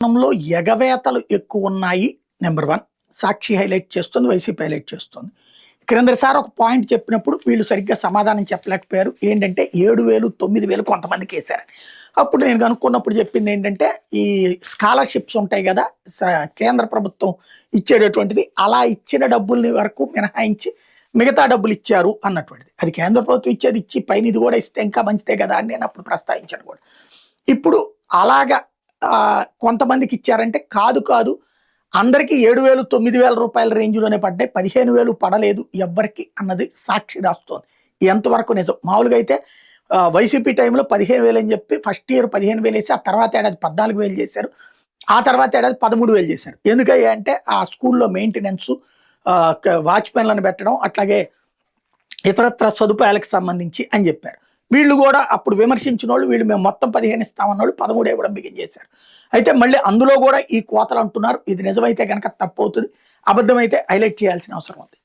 లో ఎగవేతలు ఎక్కువ ఉన్నాయి. నెంబర్ 1 సాక్షి హైలైట్ చేస్తుంది, వైసీపీ హైలైట్ చేస్తుంది. క్రిందసారి ఒక పాయింట్ చెప్పినప్పుడు వీళ్ళు సరిగ్గా సమాధానం చెప్పలేకపోయారు. ఏంటంటే 7,000 9,000 కొంతమందికి వేశారు. అప్పుడు నేను కనుక్కున్నప్పుడు చెప్పింది ఏంటంటే ఈ స్కాలర్షిప్స్ ఉంటాయి కదా, కేంద్ర ప్రభుత్వం ఇచ్చేటటువంటిది, అలా ఇచ్చిన డబ్బుల్ని వరకు మినహాయించి మిగతా డబ్బులు ఇచ్చారు అన్నటువంటిది. అది కేంద్ర ప్రభుత్వం ఇచ్చేది ఇచ్చి పైన ఇది కూడా ఇస్తే ఇంకా మంచిదే కదా అని నేను అప్పుడు ప్రస్తావించాను కూడా. ఇప్పుడు అలాగా కొంతమందికి ఇచ్చారంటే కాదు అందరికీ 7,000 9,000 రూపాయల రేంజ్లోనే పడ్డాయి, 15,000 పడలేదు ఎవ్వరికి అన్నది సాక్షి రాస్తోంది. ఎంతవరకు నిజం? మామూలుగా అయితే వైసీపీ టైంలో 15,000 అని చెప్పి ఫస్ట్ ఇయర్ 15,000 వేసి ఆ తర్వాత ఏడాది 14,000 చేశారు, ఆ తర్వాత ఏడాది 13,000 చేశారు. ఎందుకయ్యా అంటే ఆ స్కూల్లో మెయింటెనెన్స్, వాచ్మెన్లను పెట్టడం, అట్లాగే ఇతరత్ర సదుపాయాలకు సంబంధించి అని చెప్పారు. వీళ్ళు కూడా అప్పుడు విమర్శించిన వాళ్ళు వీళ్ళు మేము మొత్తం 15 ఇస్తామన్న వాళ్ళు 13 ఇవ్వడం బిగించేశారు. అయితే మళ్ళీ అందులో కూడా ఈ కోతలు అంటున్నారు. ఇది నిజమైతే కనుక తప్పు అవుతుంది, అబద్ధమైతే హైలైట్ చేయాల్సిన అవసరం ఉంది.